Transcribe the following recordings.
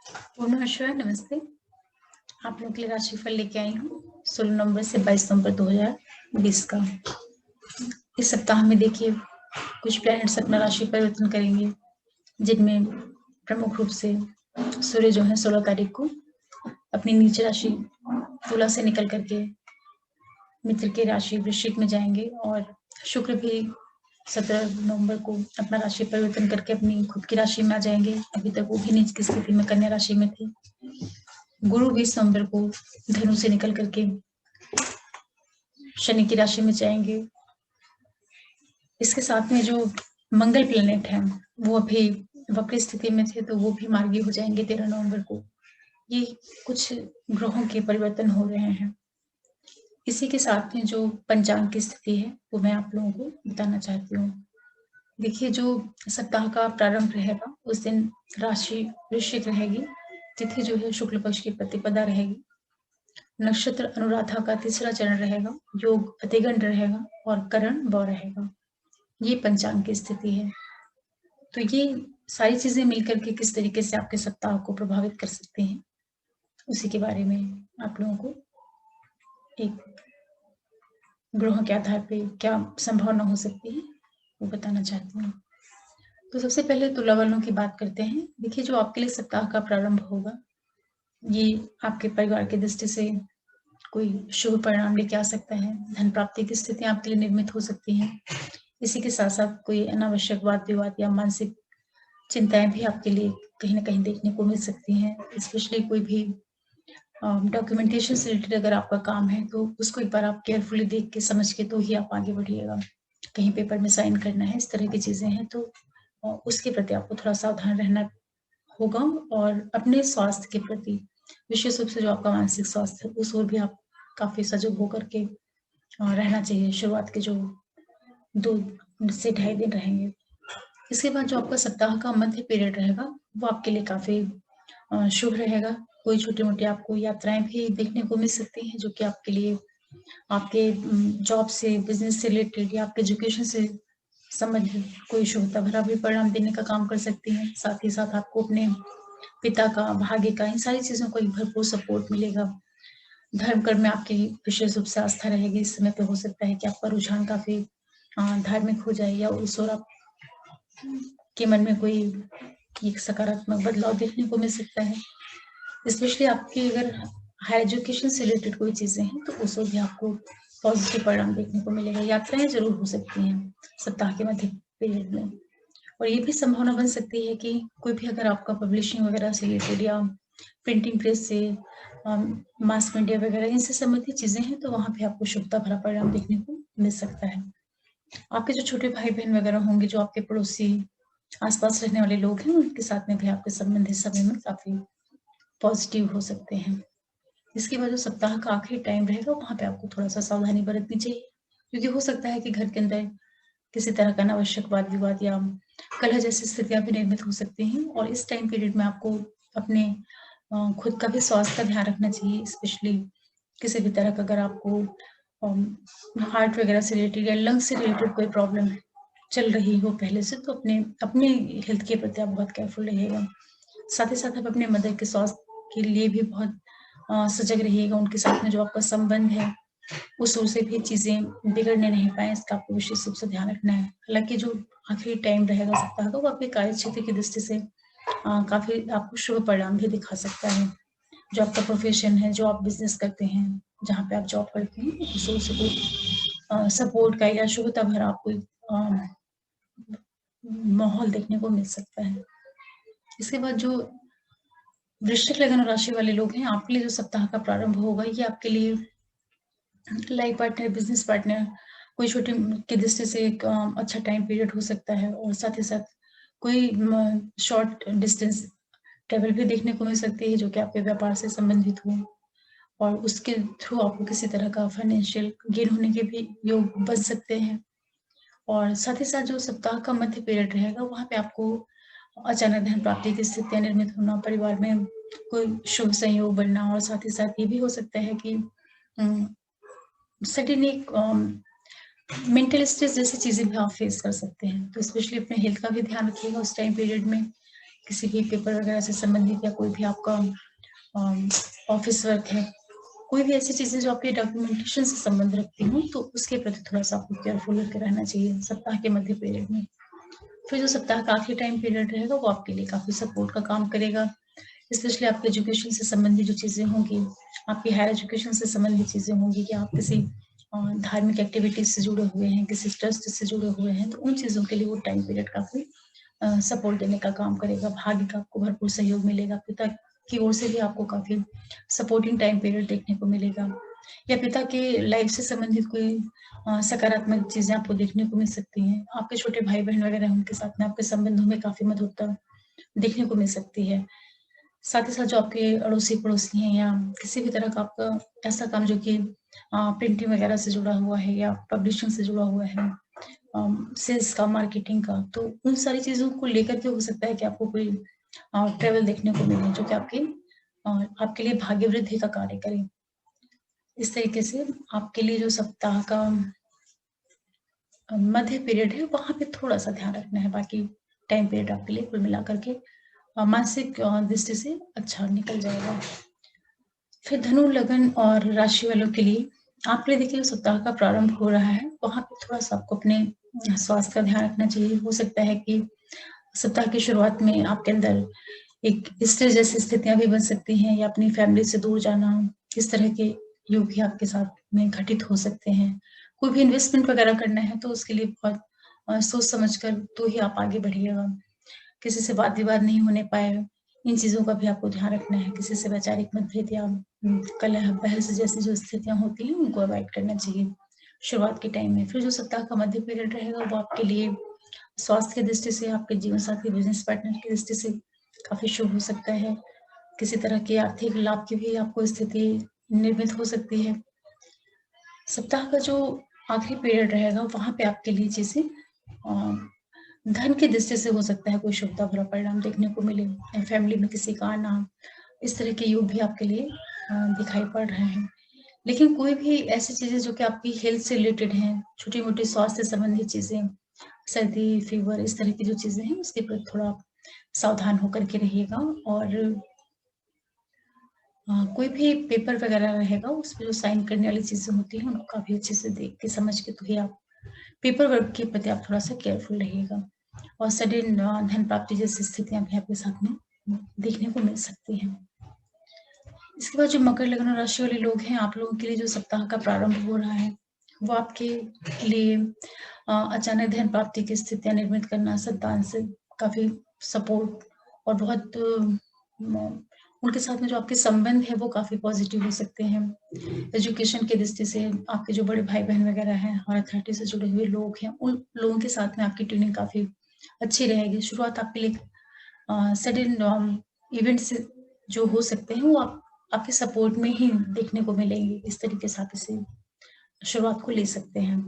नमस्कार, नमस्ते। आप लोगों के लिए राशिफल लेके आई हूँ 16 नवंबर से 22 नवंबर 2020 का। इस सप्ताह में देखिए कुछ प्लैनेट्स अपना राशि परिवर्तन करेंगे, जिनमें प्रमुख रूप से सूर्य जो है 16 तारीख को अपनी नीच राशि तुला से निकल करके मित्र की राशि वृश्चिक में जाएंगे और शुक्र भी 17 नवंबर को अपना राशि परिवर्तन करके अपनी खुद की राशि में आ जाएंगे। अभी तक वो भी नीच की स्थिति में कन्या राशि में थे। गुरु 20 नवंबर को धनु से निकल करके शनि की राशि में जाएंगे। इसके साथ में जो मंगल प्लेनेट है वो अभी वक्र स्थिति में थे, तो वो भी मार्गी हो जाएंगे 13 नवंबर को। ये कुछ ग्रहों के परिवर्तन हो रहे हैं। इसी के साथ में जो पंचांग की स्थिति है वो मैं आप लोगों को बताना चाहती हूँ। देखिए, जो सप्ताह का प्रारंभ रहेगा उस दिन राशि वृश्चिक रहेगी, तिथि जो है शुक्ल पक्ष की प्रतिपदा रहेगी, नक्षत्र अनुराधा का तीसरा चरण रहेगा, योग अतिगंड रहेगा और करण व रहेगा। ये पंचांग की स्थिति है। तो ये सारी चीजें मिलकर के किस तरीके से आपके सप्ताह को प्रभावित कर सकते हैं, उसी के बारे में आप लोगों को एक ग्रहों के आधार पे क्या संभावना हो सकती है वो बताना चाहती हूँ। तो सबसे पहले तुला वालों की बात करते हैं। देखिए, जो आपके लिए सप्ताह का प्रारंभ होगा ये आपके परिवार की दृष्टि से कोई शुभ परिणाम लेके आ सकता है। धन प्राप्ति की स्थितियां आपके लिए निर्मित हो सकती हैं। इसी के साथ साथ कोई अनावश्यक वाद विवाद या मानसिक चिंताएं भी आपके लिए कहीं ना कहीं देखने को मिल सकती हैं। स्पेशली कोई भी डॉक्यूमेंटेशन से रिलेटेड अगर आपका काम है तो उसको एक बार आप केयरफुली देख के समझ के तो ही आप आगे बढ़िएगा। कहीं पेपर में साइन करना है, इस तरह की चीजें हैं तो उसके प्रति आपको थोड़ा सावधान रहना होगा। और अपने स्वास्थ्य के प्रति विशेष रूप से जो आपका मानसिक स्वास्थ्य है उस ओर भी आप काफी सजग होकर के रहना चाहिए। शुरुआत के जो 2 से ढाई दिन रहेंगे, इसके बाद जो आपका सप्ताह का मध्य पीरियड रहेगा वो आपके लिए काफी शुभ रहेगा। कोई छोटी मोटी आपको यात्राएं भी देखने को मिल सकती हैं, जो कि आपके लिए आपके जॉब से, बिजनेस से रिलेटेड या आपके एजुकेशन से संबंधित कोई शुभता भरा भी परिणाम देने का काम कर सकती हैं। साथ ही साथ आपको अपने पिता का, भाग्य का, इन सारी चीजों को एक भरपूर सपोर्ट मिलेगा। धर्म कर्म में आपकी विशेष रूप से आस्था रहेगी। इस समय पे हो सकता है कि आपका रुझान काफी धार्मिक हो जाए या उस ओर आप के मन में कोई एक सकारात्मक बदलाव देखने को मिल सकता है। स्पेशली आपकी अगर हायर एजुकेशन से रिलेटेड कोई चीजें हैं तो उस ओर भी आपको पॉजिटिव परिणाम देखने को मिलेगा। यात्राएं जरूर हो सकती हैं सप्ताह के मध्य पीरियड में। और ये भी संभावना बन सकती है कि कोई भी अगर आपका पब्लिशिंग वगैरह से रिलेटेड या प्रिंटिंग प्रेस से, मास मीडिया वगैरह इनसे संबंधित चीजें हैं तो वहां पे आपको शुभता भरा परिणाम देखने को मिल सकता है। आपके जो छोटे भाई बहन वगैरह होंगे, जो आपके पड़ोसी आसपास रहने वाले लोग हैं, उनके साथ में भी आपके संबंध इस समय में काफी पॉजिटिव हो सकते हैं। इसके बाद जो सप्ताह का आखिरी टाइम रहेगा वहां पे आपको थोड़ा सा सावधानी बरतनी चाहिए, क्योंकि हो सकता है कि घर के अंदर किसी तरह का अनावश्यक वाद विवाद या कलह जैसी स्थितियां भी निर्मित हो सकती हैं। और इस टाइम पीरियड में आपको अपने खुद का भी स्वास्थ्य का ध्यान रखना चाहिए। स्पेशली किसी भी तरह का अगर आपको हार्ट वगैरह से रिलेटेड या लंग्स से रिलेटेड कोई प्रॉब्लम चल रही हो पहले से, तो अपने अपने हेल्थ के प्रति आप बहुत केयरफुल रहिएगा। साथ ही साथ आप अपने मदर के स्वास्थ्य के लिए भी बहुत सजग रहिएगा। उनके साथ में जो आपका संबंध है उस ओर से भी चीजें बिगड़ने नहीं पाए, इसका आपको विशेष रूप से ध्यान रखना है। हालांकि जो आखिरी टाइम रहेगा सप्ताह का वो आपके कार्य क्षेत्र की दृष्टि से काफी आपको शुभ परिणाम भी दिखा सकता है। जो आपका प्रोफेशन है, जो आप बिजनेस करते हैं, जहाँ पे आप जॉब करते हैं, उस ओर से कोई सपोर्ट का या शुभता भरा आपको माहौल देखने को मिल सकता है। इसके बाद जो वृश्चिक लगन राशि वाले लोग हैं, आपके लिए जो सप्ताह का प्रारंभ होगा ये आपके लिए लाइफ पार्टनर, बिजनेस पार्टनर, कोई छोटी की दृष्टि से एक अच्छा टाइम पीरियड हो सकता है। और साथ ही साथ कोई शॉर्ट डिस्टेंस ट्रेवल भी देखने को मिल सकती है, जो कि आपके व्यापार से संबंधित हो और उसके थ्रू आपको किसी तरह का फाइनेंशियल गेन होने के भी योग बन सकते हैं। और साथ ही साथ जो सप्ताह का मध्य पीरियड रहेगा वहां पे आपको अचानक धन प्राप्ति की स्थितियां निर्मित होना, परिवार में कोई शुभ संयोग बनना, और साथ ही साथ ये भी हो सकता है कि सडन एक मेंटल स्ट्रेस जैसी चीजें भी आप फेस कर सकते हैं। तो स्पेशली अपने हेल्थ का भी ध्यान रखिएगा उस टाइम पीरियड में, किसी भी पेपर वगैरह से संबंधित या कोई भी आपका ऑफिस वर्क है, कोई भी ऐसी चीजें जो आपके डॉक्यूमेंटेशन से संबंध रखती हूँ, तो उसके प्रति थोड़ा सा आपको केयरफुल होकर रहना चाहिए सप्ताह के मध्य पीरियड में। फिर जो सप्ताह का आखिरी टाइम पीरियड रहेगा वो आपके लिए काफी सपोर्ट का काम करेगा, स्पेशली आपके एजुकेशन से संबंधित जो चीजें होंगी, आपकी हायर एजुकेशन से संबंधित चीजें होंगी, कि आप किसी धार्मिक एक्टिविटीज से जुड़े हुए हैं, किसी ट्रस्ट से जुड़े हुए हैं, तो उन चीजों के लिए वो टाइम पीरियड काफी सपोर्ट देने का काम करेगा। भाग्य का आपको भरपूर सहयोग मिलेगा, पिता की ओर से भी आपको काफी सपोर्टिंग टाइम पीरियड देखने को मिलेगा, या पिता के लाइफ से संबंधित कोई सकारात्मक चीजें आपको देखने को मिल सकती हैं। आपके छोटे भाई बहन वगैरह उनके साथ में आपके संबंधों में काफी मधुरता देखने को मिल सकती है। साथ ही साथ जो आपके अड़ोसी पड़ोसी हैं, या किसी भी तरह का आपका ऐसा काम जो कि प्रिंटिंग वगैरह से जुड़ा हुआ है या पब्लिशिंग से जुड़ा हुआ है, सेल्स का, मार्केटिंग का, तो उन सारी चीजों को लेकर के हो सकता है कि आपको कोई ट्रेवल देखने को मिले जो कि आपके लिए भाग्य वृद्धि का कार्य करे। इस तरीके से आपके लिए जो सप्ताह का मध्य पीरियड है वहां पे थोड़ा सा ध्यान रखना है, बाकी टाइम पीरियड आपके लिए कुल मिलाकर के मानसिक दृष्टि से अच्छा निकल जाएगा। फिर धनु, लगन और राशि वालों के लिए आपके लिए देखिए सप्ताह का प्रारंभ हो रहा है, वहां पे थोड़ा सा आपको अपने स्वास्थ्य का ध्यान रखना चाहिए। हो सकता है कि सप्ताह की शुरुआत में आपके अंदर एक स्ट्रेस जैसी स्थितियां भी बन सकती हैं, या अपनी फैमिली से दूर जाना, इस तरह के योग भी आपके साथ में घटित हो सकते हैं। कोई भी इन्वेस्टमेंट वगैरह करना है तो उसके लिए बहुत सोच समझकर तो ही आप आगे बढ़िएगा। किसी से वाद विवाद नहीं होने पाए, इन चीजों का भी आपको ध्यान रखना है। किसी से वैचारिक मतभेद या कलह बहस जैसी जो स्थितियां होती हैं उनको अवॉइड करना चाहिए शुरुआत के टाइम में। फिर जो सप्ताह का मध्य पीरियड रहेगा वो आपके लिए स्वास्थ्य की दृष्टि से, आपके जीवन साथी, बिजनेस पार्टनर की दृष्टि से काफी शुभ हो सकता है। किसी तरह के आर्थिक लाभ की भी आपको स्थिति निर्मित हो सकती है। सप्ताह का जो आखिरी पीरियड रहेगा वहां पे आपके लिए चीजें धन की दृष्टि से हो सकता है कोई शुभता भरा परिणाम देखने को मिले, फैमिली में किसी का आना, इस तरह के योग भी आपके लिए दिखाई पड़ रहे हैं। लेकिन कोई भी ऐसी चीजें जो कि आपकी हेल्थ से रिलेटेड हैं, छोटी मोटी स्वास्थ्य संबंधी चीजें, सर्दी, फीवर, इस तरह की जो चीजें हैं उसके प्रति थोड़ा सावधान होकर के रहिएगा। और कोई भी पेपर वगैरह रहेगा उसमें जो साइन करने वाली चीजें होती हैं उनको काफी अच्छे से देख के समझ के तो ही आप पेपर वर्क के प्रति आप थोड़ा सा केयरफुल रहिएगा। और सडन धन प्राप्ति जैसी स्थितियां भी आपके साथ में देखने को मिल सकती हैं। इसके बाद जो मकर लग्न राशि वाले लोग हैं, आप लोगों के लिए जो सप्ताह का प्रारंभ हो रहा है वो आपके लिए अचानक धन प्राप्ति की स्थितियां निर्मित करना, संतान से काफी सपोर्ट, और बहुत उनके साथ में जो आपके संबंध है वो काफी पॉजिटिव हो सकते हैं। एजुकेशन की दृष्टि से आपके जो बड़े भाई बहन वगैरह हैं और अथॉरिटी से जुड़े हुए लोग हैं, उन लोगों के साथ में आपकी ट्यूनिंग काफी अच्छी रहेगी। शुरुआत आपके लिए सडन इवेंट से जो हो सकते हैं वो आपके सपोर्ट में ही देखने को मिलेंगे। इस तरीके से आप इसे शुरुआत को ले सकते हैं।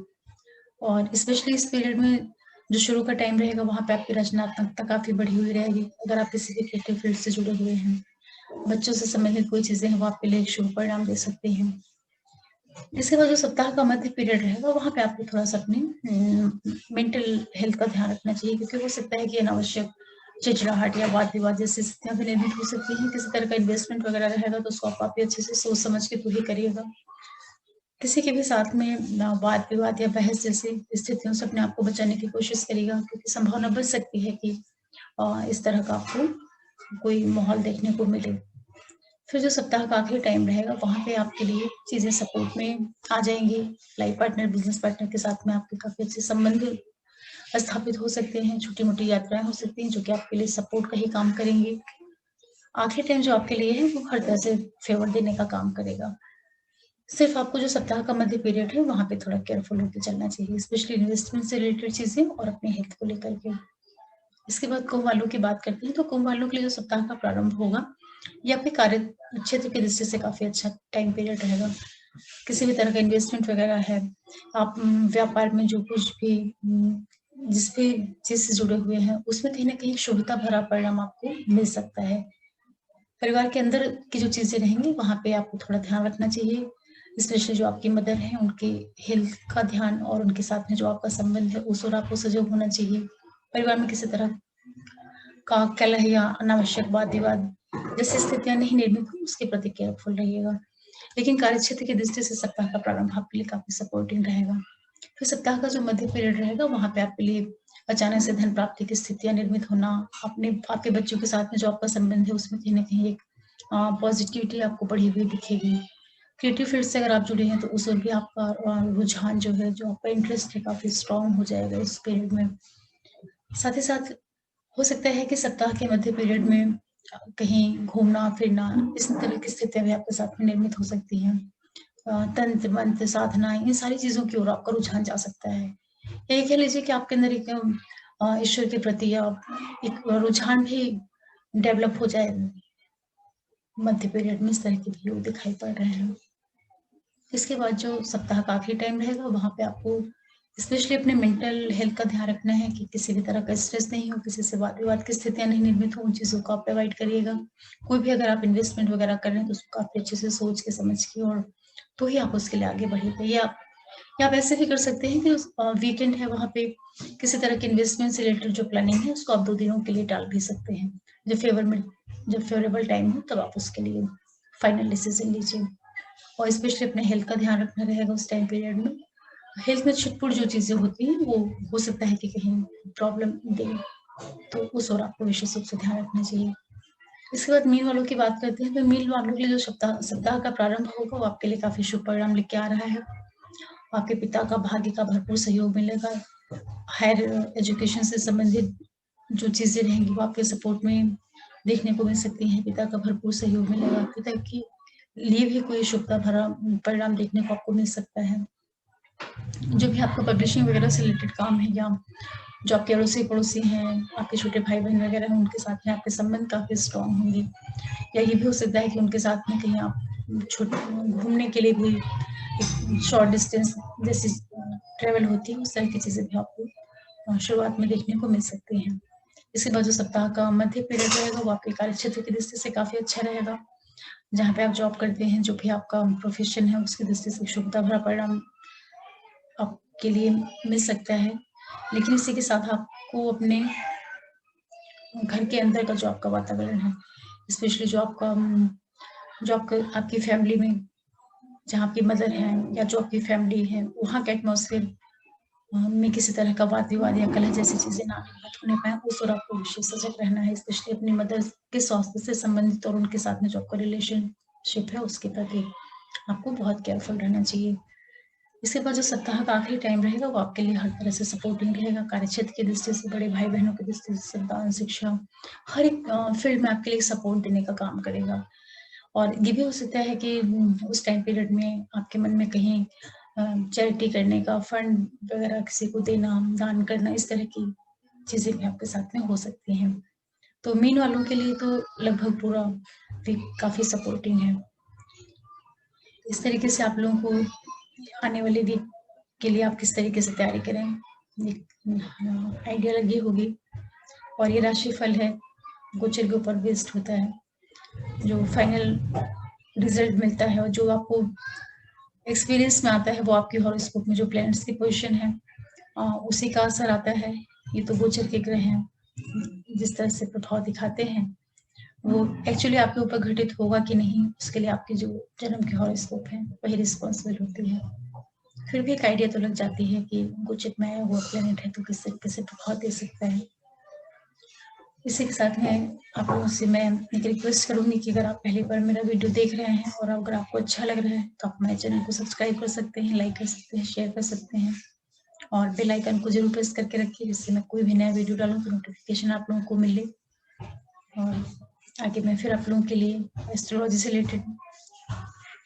और स्पेशली इस पीरियड में जो शुरू का टाइम रहेगा वहां पे आपकी रचनात्मकता काफी बढ़ी हुई रहेगी। अगर आप किसी भी क्रिएटिव फील्ड से जुड़े हुए हैं, बच्चों से संबंधित कोई चीजें हैं वो आपके लिए एक शुभ परिणाम दे सकते हैं। इसके बाद जो सप्ताह का मध्य पीरियड रहेगा वहां पे आपको थोड़ा सा अपने मेंटल हेल्थ का ध्यान रखना चाहिए, क्योंकि हो सकता है कि अनावश्यक चिड़चिड़ाहट या वाद विवाद जैसी स्थितियां भी निर्मित हो सकती हैं। किसी तरह का इन्वेस्टमेंट वगैरह रहेगा तो उसको आप काफी अच्छे से सोच समझ के तो ही करिएगा। किसी के भी साथ में वाद विवाद या बहस जैसी स्थितियों से अपने आप को बचाने की कोशिश करिएगा, क्योंकि संभावना बच सकती है कि इस तरह का आपको कोई माहौल देखने को मिले। फिर जो सप्ताह का आखिरी टाइम रहेगा वहां पे आपके लिए चीजें सपोर्ट में आ जाएंगी। लाइफ पार्टनर, बिजनेस पार्टनर के साथ में आपके काफी अच्छे संबंध स्थापित हो सकते हैं। छोटी मोटी यात्राएं हो सकती हैं जो कि आपके लिए सपोर्ट का ही काम करेंगी। आखिरी टाइम जो आपके लिए है वो हर तरह से फेवर देने का काम करेगा। सिर्फ आपको जो सप्ताह का मध्य पीरियड है वहां पे थोड़ा केयरफुल होकर चलना चाहिए, स्पेशली इन्वेस्टमेंट से रिलेटेड चीजें और अपने हेल्थ को लेकर के। इसके बाद कुंभ वालों की बात करते हैं, तो कुंभ वालों के लिए जो सप्ताह का प्रारंभ होगा ये आपके कार्य क्षेत्र की दृष्टि से काफी अच्छा टाइम पीरियड रहेगा। किसी भी तरह का इन्वेस्टमेंट वगैरह है, आप व्यापार में जो कुछ भी जिस भी चीज से जुड़े हुए हैं उसमें कहीं ना कहीं शुभता भरा परिणाम आपको मिल सकता है। परिवार के अंदर की जो चीजें रहेंगी वहां पे आपको थोड़ा ध्यान रखना चाहिए, स्पेशली जो आपकी मदर है उनके हेल्थ का ध्यान, और उनके साथ में जो आपका संबंध है उस और आपको सजग होना चाहिए। परिवार में किसी तरह का कलह या अनावश्यक वाद विवाद जैसी स्थितियां नहीं निर्मित हो, उसके प्रति केयरफुल रहिएगा। लेकिन कार्यक्षेत्र की दृष्टि से सप्ताह का प्रारंभ आपके लिए काफी सपोर्टिंग रहेगा। फिर सप्ताह का जो मध्य पीरियड रहेगा वहां पे आपके लिए अचानक से धन प्राप्ति की स्थितियां निर्मित होना, आपके बच्चों के साथ में जो आपका संबंध है उसमें कहीं ना कहीं एक पॉजिटिविटी आपको बढ़ी हुई दिखेगी। क्रिएटिव फील्ड से अगर आप जुड़े हैं तो उस ओर भी आपका रुझान जो है, जो आपका इंटरेस्ट है, काफी स्ट्रांग हो जाएगा इस पीरियड में। साथ ही साथ हो सकता है कि सप्ताह के मध्य पीरियड में कहीं घूमना फिरना इस तरह की स्थितियां भी आपके साथ में निर्मित हो सकती हैं। तंत्र मंत्र साधना इन सारी चीजों की ओर आपका रुझान जा सकता है। यही कह लीजिए कि आपके अंदर एक ईश्वर के प्रति या एक रुझान भी डेवलप हो जाए मध्य पीरियड में, इस तरह के भी योग दिखाई पड़ रहे हैं। इसके बाद जो सप्ताह का आखिरी टाइम रहेगा वहां पे आपको स्पेशली अपने मेंटल हेल्थ का ध्यान रखना है कि किसी भी तरह का स्ट्रेस नहीं हो, किसी से वाद विवाद की स्थितियां नहीं निर्मित हो, उन चीजों को आप अवॉइड करिएगा। कोई भी अगर आप इन्वेस्टमेंट वगैरह कर रहे हैं तो उसको काफी अच्छे से सोच के समझ के और तो ही आप उसके लिए आगे बढ़िएगा। या आप ऐसे भी कर सकते हैं कि वीकेंड है वहां पे किसी तरह के इन्वेस्टमेंट से रिलेटेड जो प्लानिंग है उसको आप 2 दिनों के लिए टाल भी सकते हैं। जब फेवरेबल टाइम हो तब आप उसके लिए फाइनल डिसीजन लीजिए। और स्पेशली अपने हेल्थ का ध्यान रखना रहेगा उस टाइम पीरियड में। हेल्थ में छिटपुट जो चीजें होती हैं वो हो सकता है कि कहीं प्रॉब्लम दे, तो उस ओर आपको विशेष रूप से ध्यान रखना चाहिए। इसके बाद मीन वालों की बात करते हैं तो मीन वालों के लिए जो सप्ताह का प्रारंभ होगा वो आपके लिए काफी शुभ परिणाम लेके आ रहा है। आपके पिता का भाग्य का भरपूर सहयोग मिलेगा। हायर एजुकेशन से संबंधित जो चीजें रहेंगी वो आपके सपोर्ट में देखने को मिल सकती हैं। पिता का भरपूर सहयोग मिलेगा, पिता के लिए भी कोई शुभता भरा परिणाम देखने को आपको मिल सकता है। जो भी आपका पब्लिशिंग वगैरह से रिलेटेड काम है या जो आपके अड़ोसी पड़ोसी हैं, आपके छोटे भाई बहन वगैरह हैं, उनके साथ में आपके संबंध काफी स्ट्रांग होंगे। या ये भी हो सकता है कि उनके साथ में कहीं आप छोटे घूमने के लिए भी शॉर्ट डिस्टेंस जैसी ट्रेवल होती है, उस तरह की चीजें भी आपको शुरुआत में देखने को मिल सकती हैं। इसके बाद जो सप्ताह का मध्य पीरियड रहेगा वो आपके कार्य क्षेत्र की दृष्टि से काफी अच्छा रहेगा। जहाँ पे आप जॉब करते हैं, जो भी आपका प्रोफेशन है उसकी दृष्टि से शुभता भरा परिणाम आपके लिए मिल सकता है। लेकिन इसी के साथ आपको अपने घर के अंदर का जो आपका वातावरण है, स्पेशली जो आपकी फैमिली में जहाँ आपकी मदर है या जो आपकी फैमिली है, वहाँ का एटमॉस्फेयर में किसी तरह का वाद विवाद या कलह जैसी चीजें ना होने पाए, उस और आपको विशेष सजग रहना है। स्पेशली अपनी मदर के स्वास्थ्य से संबंधित और उनके साथ में जो आपका रिलेशनशिप है उसके प्रति आपको बहुत केयरफुल रहना चाहिए। इसके बाद जो सप्ताह का आखिरी टाइम रहेगा वो आपके लिए हर तरह से सपोर्टिंग रहेगा। कार्यक्षेत्र की दृष्टि से, बड़े भाई बहनों की दृष्टि से, संतान, शिक्षा, हर एक फील्ड में आपके लिए सपोर्ट देने का काम करेगा। और ये भी हो सकता है कि उस टाइम पीरियड में आपके मन में कहीं चैरिटी करने का, फंड वगैरह किसी को देना, दान करना, इस तरह की चीजें भी आपके साथ में हो सकती हैं। तो मीन वालों के लिए तो लगभग पूरा वीक काफी सपोर्टिंग है। इस तरीके से आप लोगों को आने वाले वीक के लिए आप किस तरीके से तैयारी करें, आइडिया लगी होगी। और ये राशिफल है, गोचर के ऊपर बेस्ड होता है। जो फाइनल रिजल्ट मिलता है और जो आपको एक्सपीरियंस में आता है वो आपकी हॉरोस्कोप में जो प्लैनेट्स की पोजीशन है उसी का असर आता है। ये तो गोचर के ग्रह हैं, जिस तरह से प्रभाव दिखाते हैं वो एक्चुअली आपके ऊपर घटित होगा कि नहीं, उसके लिए आपकी जो जन्म की हॉरोस्कोप है वही रिस्पॉन्सिबल होती है। फिर भी एक आइडिया तो लग जाती है कि गोचर में आया हुआ प्लैनेट है तो किस तरीके से प्रभाव दे सकता है। इसी के साथ में आप लोगों से मैं एक रिक्वेस्ट करूंगी कि अगर आप पहली बार मेरा वीडियो देख रहे हैं और अगर आपको अच्छा लग रहा है तो आप मेरे चैनल को सब्सक्राइब कर सकते हैं, लाइक कर सकते हैं, शेयर कर सकते हैं और बेल आइकन को जरूर प्रेस करके रखिए, जिससे मैं कोई भी नया वीडियो डालूं तो नोटिफिकेशन आप लोगों को मिले। और आगे मैं फिर आप लोगों के लिए एस्ट्रोलॉजी से रिलेटेड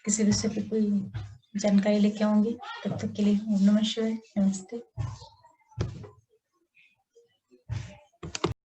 किसी विषय पर कोई जानकारी लेके आऊंगी। तब तक के लिए ओम नमः शिवाय, नमस्ते।